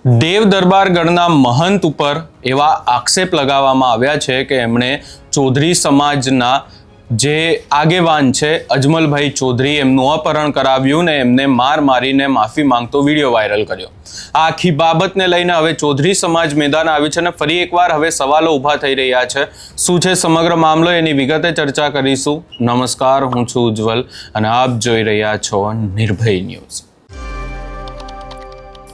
દેવ દરબારગઢના મહંત ઉપર એવા આક્ષેપ લગાવવામાં આવ્યા છે કે એમણે ચૌધરી સમાજના જે આગેવાન છે અજમલભાઈ ચૌધરી એમનું અપહરણ કરાવ્યું ને એમને માર મારીને માફી માંગતો વિડીયો વાયરલ કર્યો। આ આખી બાબતને લઈને હવે ચૌધરી સમાજ મેદાન આવ્યું છે અને ફરી એકવાર હવે સવાલો ઊભા થઈ રહ્યા છે। શું છે સમગ્ર મામલો એની વિગતે ચર્ચા કરીશું। નમસ્કાર, હું છું ઉજ્જવલ અને આપ જોઈ રહ્યા છો નિર્ભય ન્યૂઝ।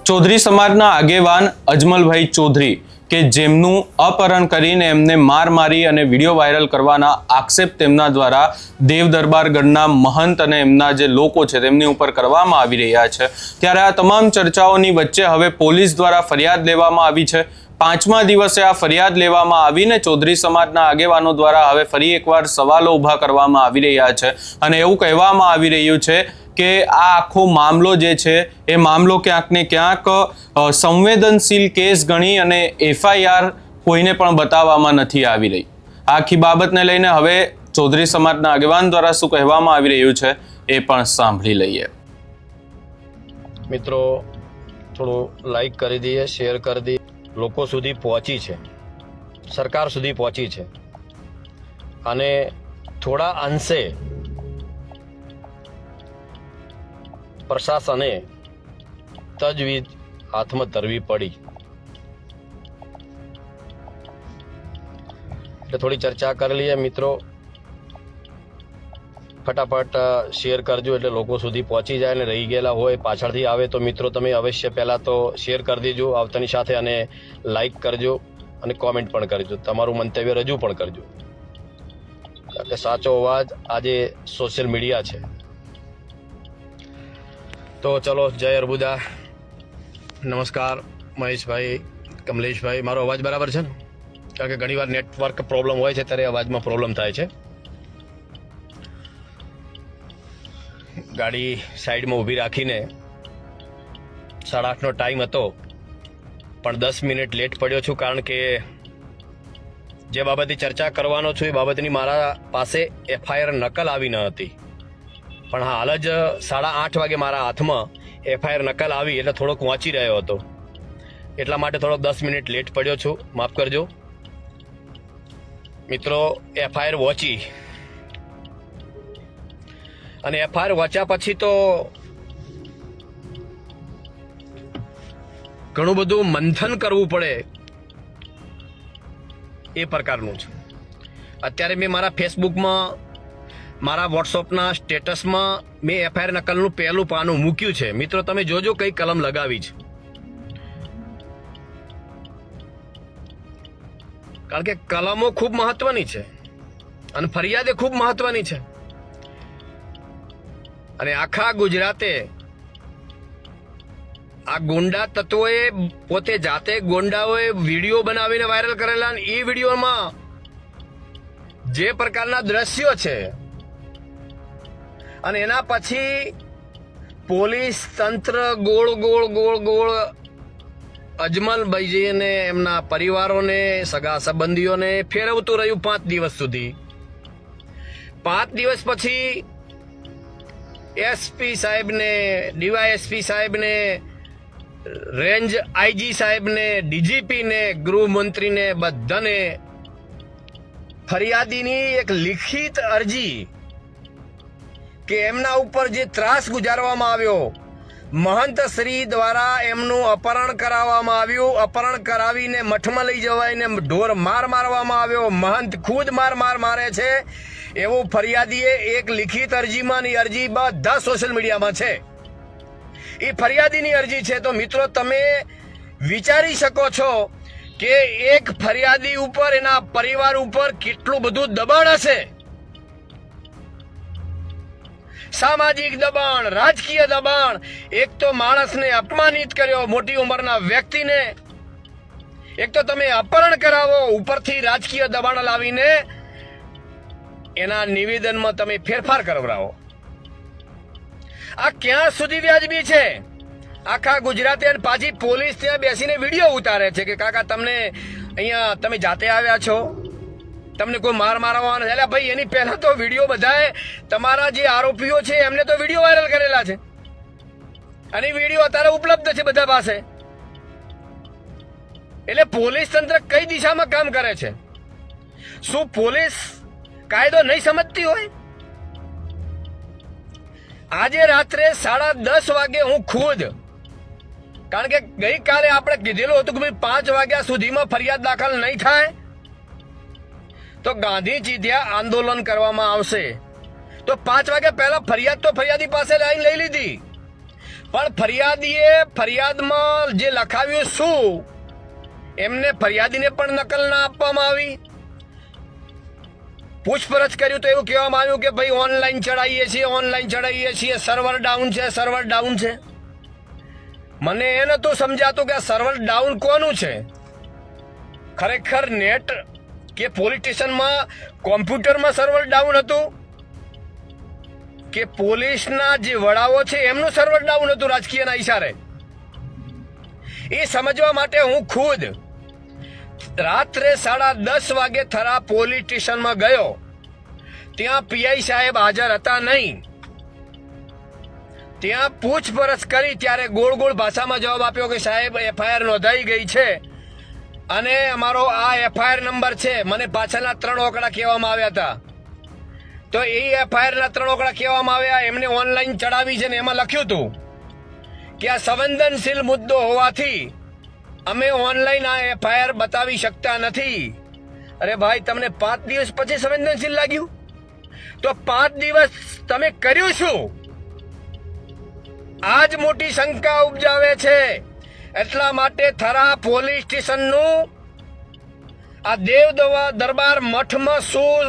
ચૌધરી સમાજના આગેવાન અજમલભાઈ ચૌધરી કે જેમનું અપહરણ કરીને એમને માર મારી અને વિડીયો વાયરલ કરવાના આક્ષેપ તેમના દ્વારા દેવ દરબારગઢના મહંત અને એમના જે લોકો છે તેમની ઉપર કરવામાં આવી રહ્યા છે, ત્યારે આ તમામ ચર્ચાઓની વચ્ચે હવે પોલીસ દ્વારા ફરિયાદ લેવામાં આવી છે। 5મા દિવસે આ ફરિયાદ લેવામાં આવીને ચૌધરી સમાજના આગેવાનો દ્વારા હવે ફરી એકવાર સવાલો ઊભા કરવામાં આવી રહ્યા છે અને એવું કહેવામાં આવી રહ્યું છે કે આ આખો મામલો જે છે એ મામલો ક્યાંક ને ક્યાંક સંવેદનશીલ કેસ ગણી અને એફઆઈઆર કોઈને પણ બતાવવામાં નથી આવી રહી। આખી બાબતને લઈને હવે ચૌધરી સમાજના આગેવાન દ્વારા શું કહેવામાં આવી રહ્યું છે એ પણ સાંભળી લઈએ। મિત્રો, થોડું લાઈક કરી દઈએ, શેર કરી દઈએ। લોકો સુધી પહોંચી છે, સરકાર સુધી પહોંચી છે અને થોડા અંશે પ્રશાસને તજવીજ હાથમાં ધરવી પડી, એટલે થોડી ચર્ચા કરી લઈએ। મિત્રો, ફટાફટ શેર કરજો એટલે લોકો સુધી પહોંચી જાય અને રહી ગયેલા હોય પાછળથી આવે તો મિત્રો તમે અવશ્ય પહેલાં તો શેર કરી દેજો આવતાની સાથે અને લાઈક કરજો અને કોમેન્ટ પણ કરજો, તમારું મંતવ્ય રજૂ પણ કરજો, કારણ કે સાચો અવાજ આજે સોશિયલ મીડિયા છે। તો ચલો, જય અર્બુદા, નમસ્કાર મહેશભાઈ, કમલેશભાઈ। મારો અવાજ બરાબર છે ને? કારણ કે ઘણીવાર નેટવર્ક પ્રોબ્લેમ હોય છે ત્યારે અવાજમાં પ્રોબ્લેમ થાય છે। ગાડી સાઈડમાં ઊભી રાખીને 8:30નો ટાઈમ હતો પણ 10 મિનિટ લેટ પડ્યો છું, કારણ કે જે બાબતની ચર્ચા કરવાનો છું એ બાબતની મારા પાસે એફઆઈઆર નકલ આવી ન હતી, પણ હાલ જ 8:30 વાગે મારા હાથમાં એફઆઈઆર નકલ આવી એટલે થોડોક વાંચી રહ્યો હતો, એટલા માટે થોડોક 10 મિનિટ લેટ પડ્યો છું, માફ કરજો મિત્રો। એફઆઈઆર વાંચી અને એફઆઈઆર વાંચ્યા પછી તો ઘણું બધું મંથન કરવું પડે એ પ્રકારનું છે। અત્યારે મેં મારા ફેસબુકમાં, મારા વોટ્સઅપના સ્ટેટસમાં મેં એફઆઈઆર નકલનું પહેલું પાનું મૂક્યું છે। મિત્રો, તમે જોજો કઈ કલમ લગાવી છે, કારણ કે કલમો ખૂબ મહત્વની છે અને ફરિયાદે ખૂબ મહત્વની છે અને આખા ગુજરાતે આ ગુંડા તત્વોએ પોતે જાતે ગુંડાઓએ વિડીયો બનાવીને વાયરલ કરેલા, એ વિડીયોમાં જે પ્રકારના દ્રશ્યો છે અને એના પછી પોલીસ તંત્ર ગોળ ગોળ ગોળ ગોળ અજમલભાઈજીને એમના પરિવારોને, સગા સંબંધીઓને ફેરવતું રહ્યું 5 દિવસ સુધી। 5 દિવસ પછી એસપી સાહેબને, ડીવાયએસપી સાહેબને, રેન્જ આઈજી સાહેબને, ડીજીપીને, ગૃહમંત્રીને બધાને ફરિયાદીની એક લિખિત અરજી કે એમના ઉપર જે ત્રાસ ગુજારવામાં આવ્યો, મહંત શ્રી દ્વારા એમનું અપહરણ કરાવવામાં આવ્યું, અપહરણ કરાવીને મઠમાં લઈ જવાઈને ઢોર માર મારવામાં આવ્યો, મહંત ખુદ મારે છે એવું ફરિયાદીએ એક લિખિત અરજીમાંની અરજી બધા સોશિયલ મીડિયામાં છે, એ ફરિયાદીની અરજી છે। તો મિત્રો, તમે વિચારી શકો છો કે એક ફરિયાદી ઉપર, એના પરિવાર ઉપર કેટલું બધું દબાણ હશે, સામાજિક દબાણ, રાજકીય દબાણ। એક તો માણસને અપમાનિત કર્યો, મોટી ઉંમરના વ્યક્તિને, એક તો તમે અપહરણ કરાવો, ઉપરથી રાજકીય દબાણ લાવીને એના નિવેદનમાં તમે ફેરફાર કરાવો। આ ક્યાં સુધી વ્યાજબી છે? આખા ગુજરાતે પાછી પોલીસ ત્યાં બેસીને વિડીયો ઉતારે છે કે કાકા તમને અહીંયા તમે જાતે આવ્યા છો, તમને કોઈ મારવાનો છે। ભાઈ, એની પહેલા તો વિડીયો બધાએ તમારા જે આરોપીઓ છે એમને તો વિડીયો વાયરલ કરેલા છે અને વિડીયો અત્યારે ઉપલબ્ધ છે બધા પાસે। એટલે પોલીસ તંત્ર કઈ દિશામાં કામ કરે છે? શું પોલીસ કાયદો નહીં સમજતી હોય? આજે રાત્રે 10:30 વાગે હું ખુદ, કારણ કે ગઈકાલે આપણે કીધેલું હતું કે ભાઈ 5 વાગ્યા સુધીમાં ફરિયાદ દાખલ નહીં થાય તો ગાંધીજી ત્યાં આંદોલન કરવામાં આવશે. તો 5 વાગ્યા પહેલા ફરિયાદ તો ફરિયાદી પાસે લાઈન લઈ લીધી, પણ ફરિયાદીએ ફરિયાદમાં જે લખાવ્યું શું એમને ફરિયાદીને પણ નકલ ના આપવામાં આવી. પૂછપરછ કર્યું તો એવું કહેવામાં આવ્યું કે ભાઈ ઓનલાઈન ચડાવીએ છીએ, સર્વર ડાઉન છે. મને એ નતું સમજાતું કે આ સર્વર ડાઉન કોનું છે. ખરેખર નેટ કે પોલીસ સ્ટેશનમાં કોમ્પ્યુટરમાં સર્વર ડાઉન હતું કે પોલીસના જે વડાઓ છે એમનું સર્વર ડાઉન હતું રાજકીયના ઈશારે? એ સમજવા માટે હું ખુદ રાત્રે 10:30 વાગે થરા પોલીસ સ્ટેશનમાં ગયો. ત્યાં પીઆઈ સાહેબ હાજર હતા નહીં. ત્યાં પૂછપરછ કરી ત્યારે ગોળ ભાષામાં જવાબ આપ્યો કે સાહેબ એફઆઈઆર નોંધાઈ ગઈ છે અને અમારો આ એફઆઈઆર નંબર છે. મને પાછળના 3 ઓકડા કહેવામાં આવ્યા હતા. તો એ એફઆઈઆરના 3 ઓકડા કહેવામાં આવ્યા, એમને ઓનલાઈન ચડાવી છે ને એમાં લખ્યું હતું કે આ સંવેદનશીલ મુદ્દો હોવાથી અમે ઓનલાઈન આ એફઆઈઆર બતાવી શકતા નથી. અરે ભાઈ, તમને 5 દિવસ પછી સંવેદનશીલ લાગ્યું? તો 5 દિવસ તમે કર્યું શું? આજ મોટી શંકા ઉપજાવે છે. એટલા માટે થરા પોલીસ સ્ટેશનનું આ દેવ દરબાર મઠમાં શું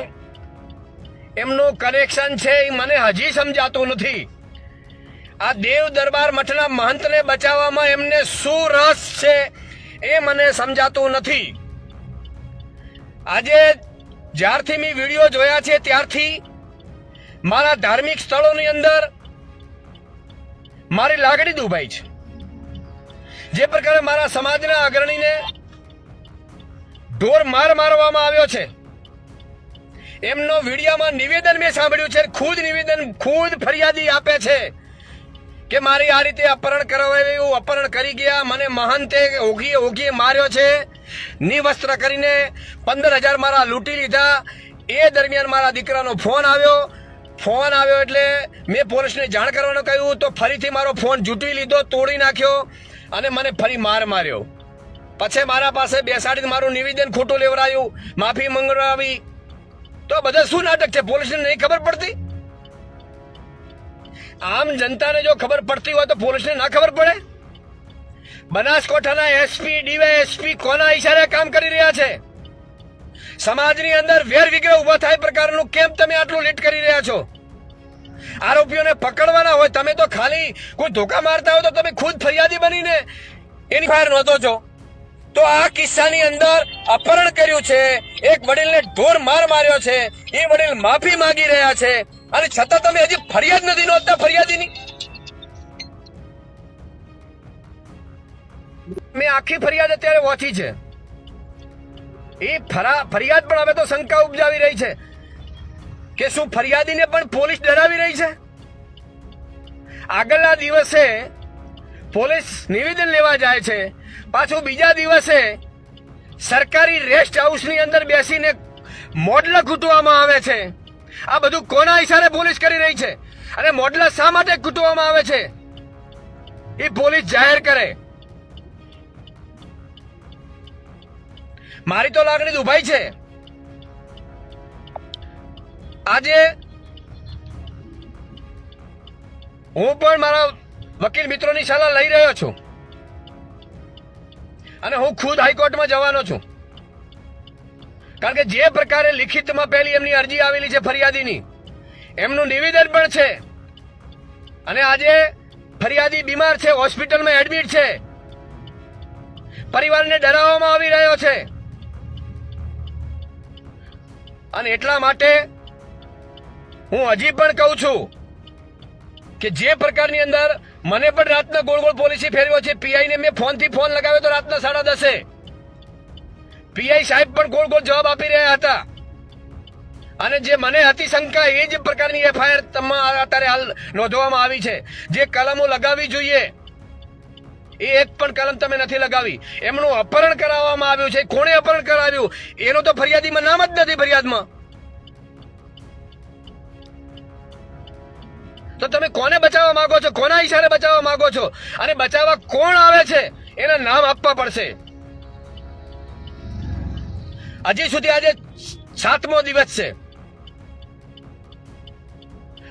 એમનું કનેક્શન છે એ મને હજી સમજાતું નથી. આ દેવ દરબાર મઠના મહંતને બચાવવામાં એમને શું રસ છે એ મને સમજાતું નથી. આજે જ્યારથી મેં વિડીયો જોયા છે ત્યારથી મારા ધાર્મિક સ્થળોની અંદર મારી લાગણી દુભાઈ છે. જે પ્રકારે મારા સમાજના અગ્રણીને ઢોર મારવામાં આવ્યો છે, એમનો વિડીયોમાં નિવેદન મેં સાંભળ્યું છે. ખુદ ફરિયાદી આપે છે કે મારી આ રીતે અપહરણ કરાવાયું, અપહરણ કરી ગયા, મને મહંતે ઓગીએ માર્યો છે, નિવસ્ત્ર કરીને 15,000 મારા લૂંટી લીધા. એ દરમિયાન મારા દીકરાનો ફોન આવ્યો એટલે મેં પોલીસને જાણ કરવાનું કહ્યું તો ફરીથી મારો ફોન જૂટવી લીધો, તોડી નાખ્યો અને મને ફરી માર્યો. પછી મારા પાસે બેસાડીને મારું નિવેદન ખોટું લેવડાયું, માફી મંગાવી. તો બધા શું નાટક છે? પોલીસને નહીં ખબર પડતી? આમ જનતાને જો ખબર પડતી હોય તો પોલીસને ના ખબર પડે? બનાસકાંઠાના એસપી, ડીવાયએસપી કોના ઈશારે કામ કરી રહ્યા છે? સમાજની અંદર વેર વિગ્રહ ઉભા થાય પ્રકારનું કેમ તમે આટલું લેટ કરી રહ્યા છો? આરોપીઓને પકડવાના હોય તમે તો ખાલી કોઈ ધોકા મારતા હોય તો તમે ખુદ ફરિયાદી બનીને એની ફાયર નોંધો છો. તો આ કિસ્સાની અંદર અપહરણ કર્યું છે, એક વડીલને ઢોર માર્યો છે, એ વડીલ માફી માંગી રહ્યા છે અને છતાં તમે હજી ફરિયાદ નથી નોંધતા ફરિયાદીની. મેં આખી ફરિયાદ અત્યારે વાંચી છે. એ ફરિયાદ પણ હવે તો શંકા ઉપજાવી રહી છે કે શું ફરિયાદીને પણ પોલીસ ડરાવી રહી છે? આગળના દિવસે પોલીસ નિવેદન લેવા જાય છે, પાછું બીજા દિવસે સરકારી રેસ્ટ હાઉસની અંદર બેસીને મોડલા ખૂટવામાં આવે છે. આ બધું કોના ઈશારે પોલીસ કરી રહી છે અને મોડલા શા માટે ખૂટવામાં આવે છે એ પોલીસ જાહેર કરે. મારી તો લાગણી દુભાઈ છે. આજે હું પણ મારા વકીલ મિત્રોની સલાહ લઈ રહ્યો છું અને હું ખુદ હાઈકોર્ટમાં જવાનો છું. કારણ કે જે પ્રકારે લિખિતમાં પહેલી એમની અરજી આવેલી છે ફરિયાદીની, એમનું નિવેદન પણ છે અને આજે ફરિયાદી બીમાર છે, હોસ્પિટલમાં એડમિટ છે, પરિવારને ડરાવવામાં આવી રહ્યો છે. અને એટલા માટે હું હજી પણ કહું છું કે જે પ્રકારની અંદર મને પણ રાતના ગોળ પોલીસી ફેરવ્યો છે. પીઆઈને મેં ફોન લગાવ્યો તો રાતના 10:30. પીઆઈ સાહેબ પણ ગોળ જવાબ આપી રહ્યા હતા અને જે મને હતી શંકા એ જ પ્રકારની એફઆઈઆર અત્યારે હાલ નોંધવામાં આવી છે. જે કલમો લગાવવી જોઈએ એ એક પણ કલમ તમે નથી લગાવી. એમનું અપહરણ કરાવવામાં આવ્યું છે. કોણે અપહરણ કરાવ્યું એનું તો ફરિયાદીમાં નામ જ નથી. ફરિયાદમાં તો તમે કોને બચાવવા માંગો છો? કોના ઈશારે બચાવવા માંગો છો? અને બચાવવા કોણ આવે છે એના નામ આપવા પડશે. હજી સુધી આજે 7મો દિવસ છે.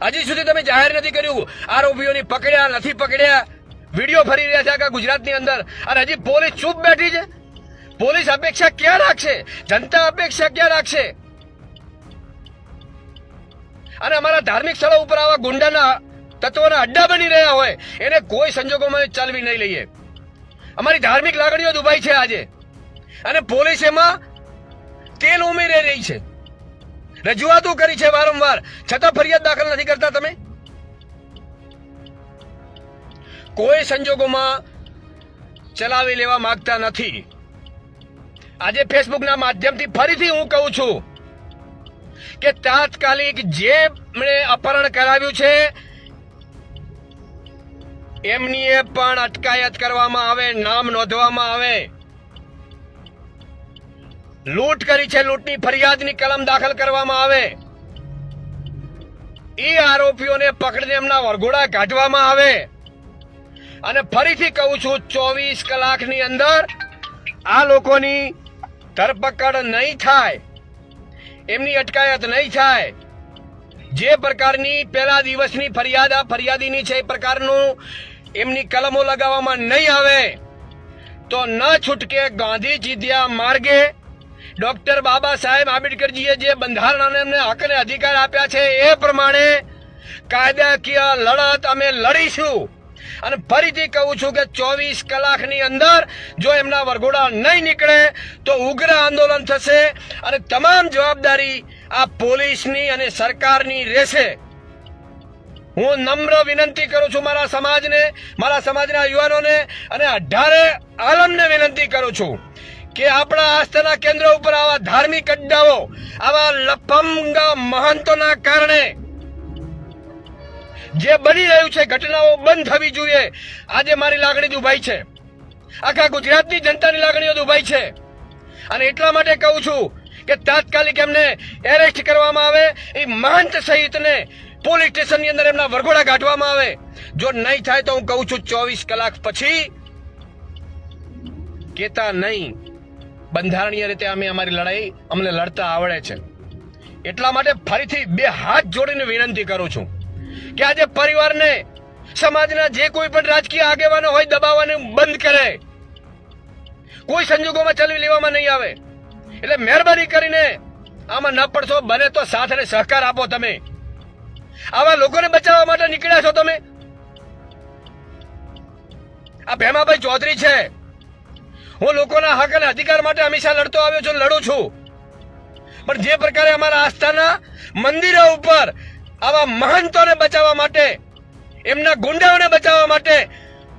હજી સુધી તમે જાહેર નથી કર્યું આરોપીઓની પકડ્યા નથી પકડ્યા. વિડીયો ફરી રહ્યા છે આખા ગુજરાતની અંદર અને હજી પોલીસ ચૂપ બેઠી છે. પોલીસ અપેક્ષા ક્યાં રાખશે? જનતા અપેક્ષા ક્યાં રાખશે? અને અમારા ધાર્મિક સ્થળો ઉપર આવા ગુંડાના તત્વોના અડ્ડા બની રહ્યા હોય એને કોઈ સંજોગોમાં ચાલવી નહીં લઈએ. અમારી ધાર્મિક લાગણીઓ દુભાઈ છે આજે અને પોલીસ એમાં તેલ ઉમેરી રહી છે. રજૂઆતો કરી છે વારંવાર, છતાં ફરિયાદ દાખલ નથી કરતા. તમે કોઈ સંજોગોમાં ચલાવી લેવા માંગતા નથી. આજે ફેસબુકના માધ્યમથી ફરીથી હું કહું છું કે તાત્કાલિક જેમણે અપહરણ કરાવ્યું છે એમની પણ અટકાયત કરવામાં આવે, નામ નોંધવામાં આવે. લૂંટ કરી છે, લૂંટની ફરિયાદની કલમ દાખલ કરવામાં આવે. એ આરોપીઓને પકડીને એમના વરઘોડા કાઢવામાં આવે. અને ફરીથી કહું છું 24 કલાકની અંદર આ લોકોની ધરપકડ નહીં થાય, એમની અટકાયત નહીં થાય. જે પ્રકારની પહેલા દિવસની ફરિયાદ આ ફરિયાદીની છે એ પ્રકારનું એમની કલમો લગાવવામાં નહીં આવે તો ન છૂટકે ગાંધી ચીધ્યા માર્ગે ડોક્ટર બાબા સાહેબ આંબેડકરજીએ જે બંધારણ એમને હક અને અધિકાર આપ્યા છે એ પ્રમાણે કાયદાકીય લડત અમે લડીશું. અને ફરીથી કહું છું કે 24 કલાકની અંદર જો એમના વરઘોડા નહીં નીકળે તો ઉગ્ર આંદોલન થશે અને તમામ જવાબદારી આ પોલીસની અને સરકારની રહેશે. હું નમ્ર વિનંતી કરું છું મારા સમાજને, મારા સમાજના યુવાનોને અને 18 આલમને વિનંતી કરું છું કે આપણા આસ્થાના કેન્દ્ર ઉપર આવા ધાર્મિક અડ્ડાઓ, આવા લફંગ મહંતોના કારણે જે બની રહ્યું છે ઘટનાઓ બંધ થવી જોઈએ. આજે મારી લાગણી દુભાઈ છે, આખા ગુજરાતની જનતાની લાગણીઓ દુભાઈ છે અને એટલા માટે કહું છું કે તાત્કાલિક એમને એરેસ્ટ કરવામાં આવે. એ મહંત સહિતને પોલીસ સ્ટેશનની અંદર એમના વરઘોડા કાઢવામાં આવે. જો નહીં થાય તો હું કહું છું 24 કલાક પછી કેતા નહીં. બંધારણીય રીતે અમે અમારી લડાઈ અમને લડતા આવડે છે. એટલા માટે ફરીથી 2 હાથ જોડીને વિનંતી કરું છું કે આજે પરિવારને, સમાજના જે કોઈ પણ રાજકીય આગેવાનો હોય દબાવવાનું બંધ કરે. કોઈ સંજોગોમાં ચલાવી લેવામાં નહીં આવે. એટલે મહેરબાની કરીને આમાં ન પડશો. બને તો સાથ અને સહકાર આપો. તમે આવા લોકોને બચાવવા માટે નીકળ્યા છો. તમે આ ભેમાભાઈ ચૌધરી છે. હું લોકોના હક અને અધિકાર માટે હંમેશા લડતો આવ્યો છું, લડું છું. પણ જે પ્રકારે અમારા આસ્થાના મંદિરો ઉપર આવા મહંતોને બચાવવા માટે, એમના ગુંડાઓને બચાવવા માટે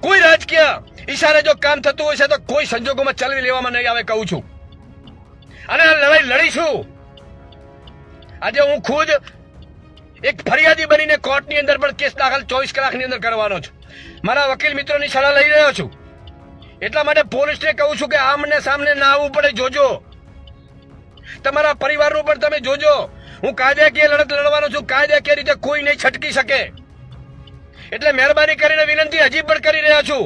કોઈ રાજકીય ઈશારે જો કામ થતું હોય છે તો કોઈ સંજોગોમાં ચલાવી લેવામાં નહીં આવે કહું છું. અને આ લડાઈ લડીશું. આજે હું ખુદ એક ફરિયાદી બનીને કોર્ટની અંદર પણ કેસ દાખલ 24 કલાકની અંદર કરવાનો છું. મારા વકીલ મિત્રોની સલાહ લઈ રહ્યો છું. એટલા માટે પોલીસને કહું છું કે આમને સામને ના આવવું પડે. જોજો, તમારા પરિવારનું પણ તમે જોજો. હું કાયદાકીય લડત લડવાનો છું. કાયદાકીય રીતે કોઈ નહીં છટકી શકે. એટલે મહેરબાની કરીને વિનંતી હજી પણ કરી રહ્યા છું.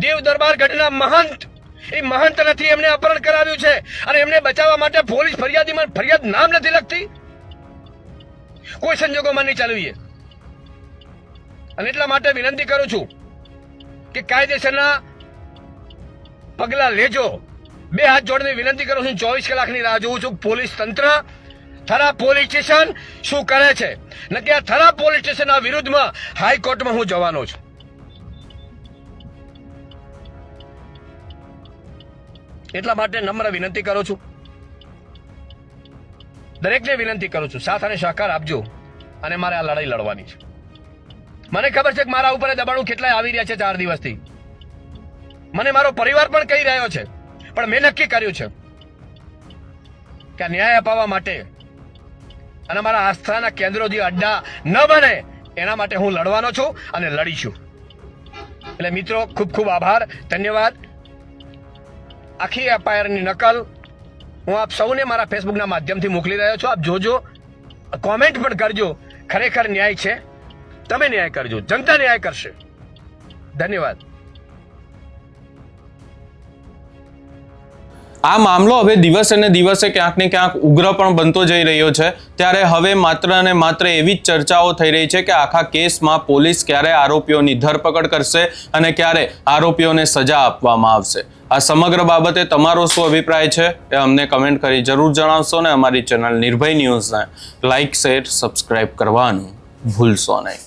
દેવ દરબાર ગઢના મહંત, એ મહંત નથી, એમને અપહરણ કરાવ્યું છે અને એમને બચાવવા માટે પોલીસ ફરિયાદીમાં ફરિયાદ નામ નથી લખતી. કોઈ સંજોગોમાં નહીં ચાલવીએ. અને એટલા માટે વિનંતી કરું છું કે કાયદેસરના પગલા લેજો. 2 હાથ જોડીને વિનંતી કરું છું. 24 કલાકની રાહ જોઉં છું. પોલીસ તંત્ર, થરા પોલીસ સ્ટેશન શું કરે છે? નકે આ થરા પોલીસ સ્ટેશનના વિરુદ્ધમાં હાઈકોર્ટમાં હું જવાનો છું. એટલા માટે નમ્ર વિનંતી કરું છું. દરેકને વિનંતી કરું છું, સાથ અને સહકાર આપજો અને મારે આ લડાઈ લડવાની છે. મને ખબર છે કે મારા ઉપર દબાણો કેટલાય આવી રહ્યા છે 4 દિવસથી. મને મારો પરિવાર પણ કહી રહ્યો છે. પણ મેં નક્કી કર્યું છે કે ન્યાય અપાવવા માટે અને મારા આસ્થાના કેન્દ્રો જે અડ્ડા ન બને એના માટે હું લડવાનો છું અને લડીશું. એટલે મિત્રો ખૂબ ખૂબ આભાર, ધન્યવાદ. આખી એફઆઈઆરની નકલ હું આપ સૌને મારા ફેસબુકના માધ્યમથી મોકલી રહ્યો છું. આપ જોજો, કોમેન્ટ પણ કરજો. ખરેખર ન્યાય છે, તમે ન્યાય કરજો, જનતા ન્યાય કરશે. ધન્યવાદ. આ મામલો હવે દિવસે ને દિવસે ક્યાંક ને ક્યાંક ઉગ્ર પણ બનતો જઈ રહ્યો છે. ત્યારે હવે માત્ર ને માત્ર એવી જ ચર્ચાઓ થઈ રહી છે કે આખા કેસમાં પોલીસ ક્યારે આરોપીઓની ધરપકડ કરશે અને ક્યારે આરોપીઓને સજા આપવામાં આવશે. આ સમગ્ર બાબતે તમારો શું અભિપ્રાય છે એ અમને કમેન્ટ કરી જરૂર જણાવશો ને અમારી ચેનલ નિર્ભય ન્યૂઝને લાઇક, શેર, સબસ્ક્રાઇબ કરવાનું ભૂલશો નહીં.